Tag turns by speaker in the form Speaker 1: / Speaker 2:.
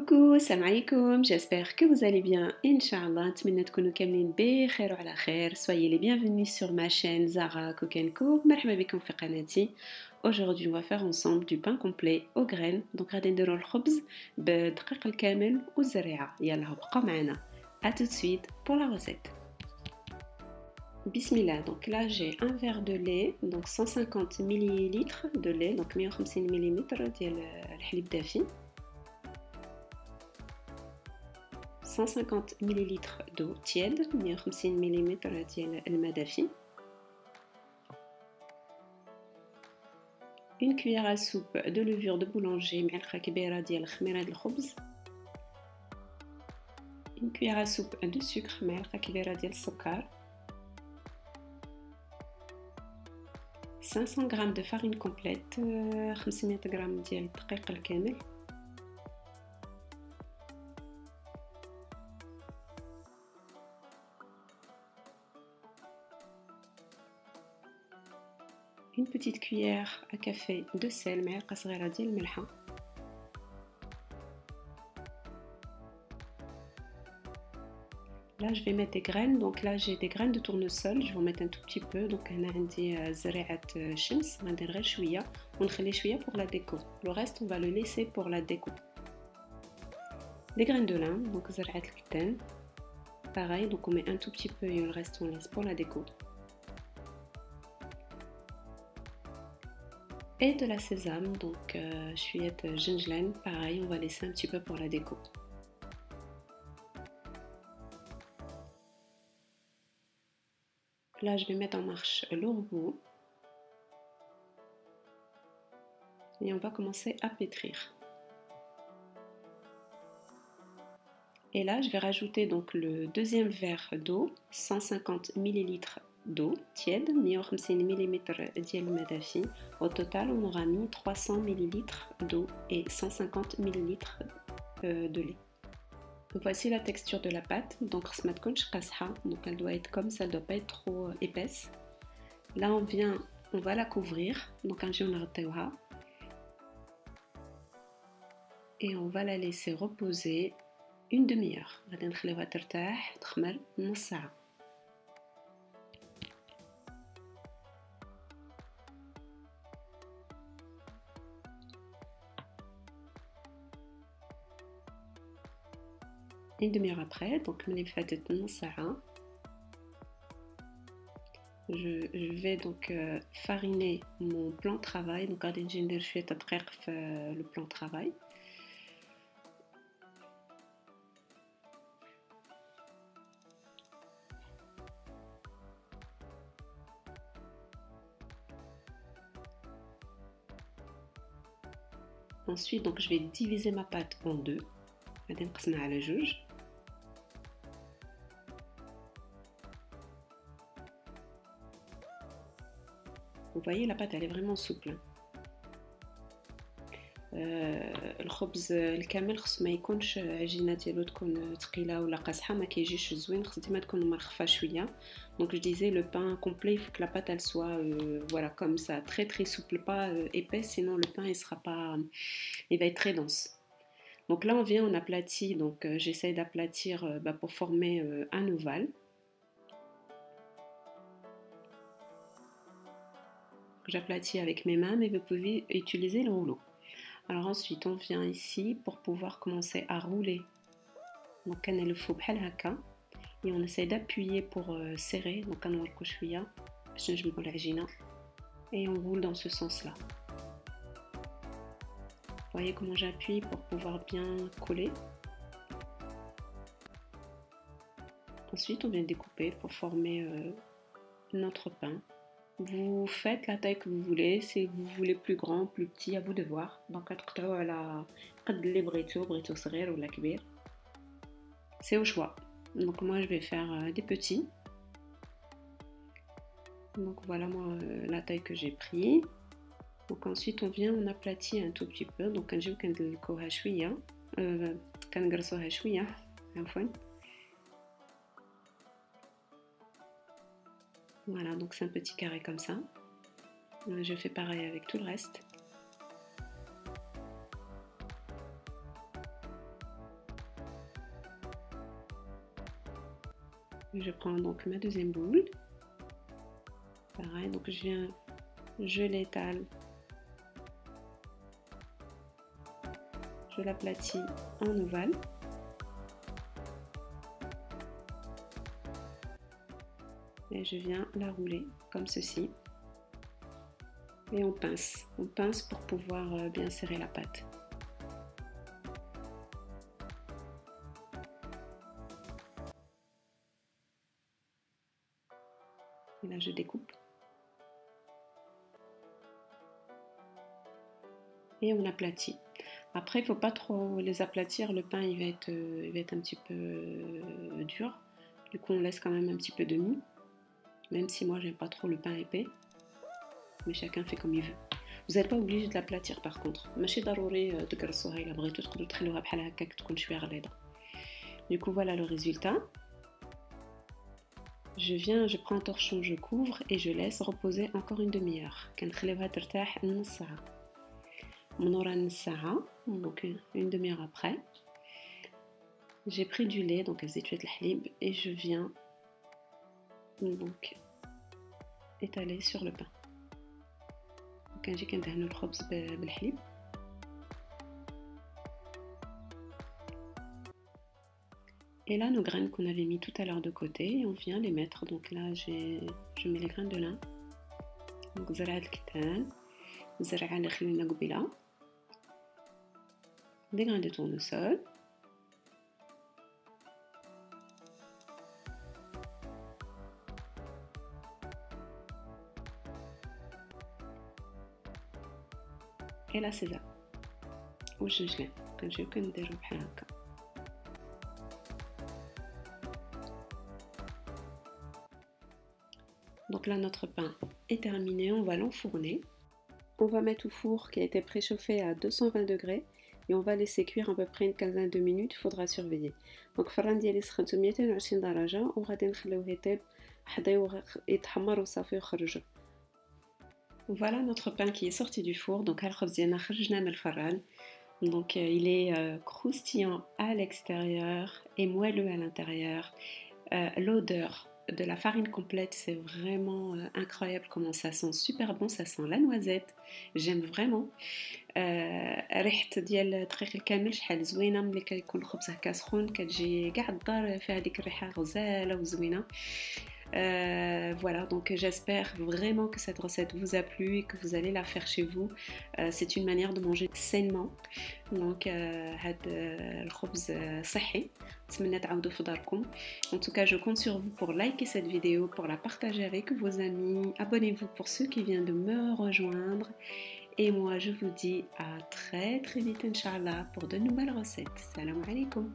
Speaker 1: Coucou, salam alaikum, j'espère que vous allez bien, Inch'Allah, نتمنى تكونوا كاملين بخير وعلى خير. Soyez les bienvenus sur ma chaîne Zara Cook & Co. مرحبا بكم في قناتي. Aujourd'hui, on va faire ensemble du pain complet aux graines. Donc, غادي نديرو الخبز بالدقيق الكامل والزريعة. يلا بقوا معنا. A tout de suite pour la recette. Bismillah, donc là j'ai un verre de lait, donc 150 ml de lait, donc 150 ml ديال الحليب دافي. 150 ml d'eau tiède, 150 ml ديال الماء دافي. Une cuillère à soupe de levure de boulanger معلقة كبيرة ديال خميرة الخبز. Une cuillère à soupe de sucre معلقة كبيرة ديال السكر. 500 g de farine complète, 500 g ديال الدقيق الكامل. Une petite cuillère à café de sel, معلقة صغيرة ديال الملحة. Là je vais mettre des graines, donc là j'ai des graines de tournesol, je vais en mettre un tout petit peu. Donc هنا عندي زريعة شمس غندير غير شوية ونخلي شوية pour la déco. Le reste on va le laisser pour la déco. Des graines de lin, donc زريعة الكتان. Pareil, donc on met un tout petit peu et le reste on laisse pour la déco. Et de la sésame, donc chouillette gingembre, pareil, on va laisser un petit peu pour la déco. Là, je vais mettre en marche le robot et on va commencer à pétrir. Et là, je vais rajouter donc le deuxième verre d'eau, 150 ml d'eau tiède, 150 ml ديال الماء دافي. Au total, on aura mis 300 ml d'eau et 150 ml de lait. Voici la texture de la pâte. Donc ما تكونش قاصحة, donc elle doit être comme ça, elle doit pas être trop épaisse. Là on va la couvrir, donc نجيو نغطيوها et on va la laisser reposer une demi-heure. غادي نخليوها ترتاح تخمر نص ساعة. Une demi-heure après, donc ملي فاتت نص ساعة, je vais donc fariner mon plan de travail. Donc غادي نجي ندير شوية تدقيق في le plan de travail. Ensuite, donc je vais diviser ma pâte en deux. غادي نقسمها على جوج. Vous voyez, la pâte elle est vraiment souple. الخبز الكامل خص ما يكونش عجينه ديالو تكون ثقيله ولا قاصحه, ما كيجيش زوين, خص ديما تكون مرخفه شويه. Donc je disais, le pain complet, il faut que la pâte elle soit voilà comme ça, très très souple, pas épaisse, sinon le pain il va être très dense. Donc là on vient, on aplatit, donc j'essaye d'aplatir pour former un ovale. J'aplatis avec mes mains, mais vous pouvez utiliser le rouleau. Alors ensuite on vient ici pour pouvoir commencer à rouler. Donc on le fou بحال هكا et on essaie d'appuyer pour serrer. Donc كنوركو شويه باش نجمعوا العجينه et on roule dans ce sens là. Vous voyez comment j'appuie pour pouvoir bien coller. Ensuite on vient découper pour former notre pain. Vous faites la taille que vous voulez, si vous voulez plus grand, plus petit, à vous de voir. Donc تقطعوا على قد اللي بغيتو صغير ولا كبير. C'est au choix. Donc moi je vais faire des petits. Donc voilà moi la taille que j'ai pris. Donc ensuite on vient, on aplatit un tout petit peu. Donc كنجيو كندلكوها شويه, كنقرصوها شويه عفوا. Voilà, donc c'est un petit carré comme ça. Je fais pareil avec tout le reste. Je prends donc ma deuxième boule. Pareil, donc je l'étale, je l'aplatis en ovale. Et je viens la rouler comme ceci. Et on pince pour pouvoir bien serrer la pâte. Et là je découpe. Et on aplatit. Après, il ne faut pas trop les aplatir, le pain il va être un petit peu dur. Du coup, on laisse quand même un petit peu de mie. Même si moi, j'aime pas trop le pain épais. Mais chacun fait comme il veut. Vous n'êtes pas obligé de l'aplatir par contre. ماشي ضروري تقرصوها إلا بغيتو تقدروا تخلوها بحال هكاك تكون شوية غليظة. Du coup, voilà le résultat. Je prends un torchon, je couvre et je laisse reposer encore une demi-heure. كنخليوها ترتاح نص ساعة. من ورا نص ساعة, donc une demi-heure après, j'ai pris du lait, donc زيت الحليب, et je viens donc étaler sur le pain. كنجي كندهنو الخبز بالحليب. Et là, nos graines qu'on avait mis tout à l'heure de côté, on vient les mettre. Donc là, je mets les graines de lin. Donc زرع الكتان, زرع اللي خلينا قبيله, des grains de tournesol, et la sésame والجنجلان كنجيو كنديرو بحال هكا. Donc là, notre pain est terminé, on va l'enfourner. On va mettre au four qui a été préchauffé à 220 degrés et on va laisser cuire à peu près une quinzaine de minutes, il faudra surveiller. Donc الفران ديالي سخنته 220 درجة وغادي نخليوه يطيب حدا يتحمر وصافي وخرجوه. Voilà notre pain qui est sorti du four. Donc الخبز ديالنا خرجناه من الفران. Donc il est croustillant à l'extérieur et moelleux à l'intérieur. L'odeur de la farine complète, c'est vraiment incroyable comment ça sent super bon, ça sent la noisette, j'aime vraiment. ريحة ديال الدقيق الكامل شحال زوينه ملي كيكون الخبز هكا سخون كتجي كاع الدار فيها ديك الريحه غزاله وزوينه. Voilà, donc j'espère vraiment que cette recette vous a plu et que vous allez la faire chez vous. C'est une manière de manger sainement. Donc هاد الخبز صحي. نتمنى تعاودوا في داركم. En tout cas, je compte sur vous pour liker cette vidéo, pour la partager avec vos amis. Abonnez-vous pour ceux qui viennent de me rejoindre. Et moi, je vous dis à très très vite, Inch'Allah, pour de nouvelles recettes. Salam alaikum.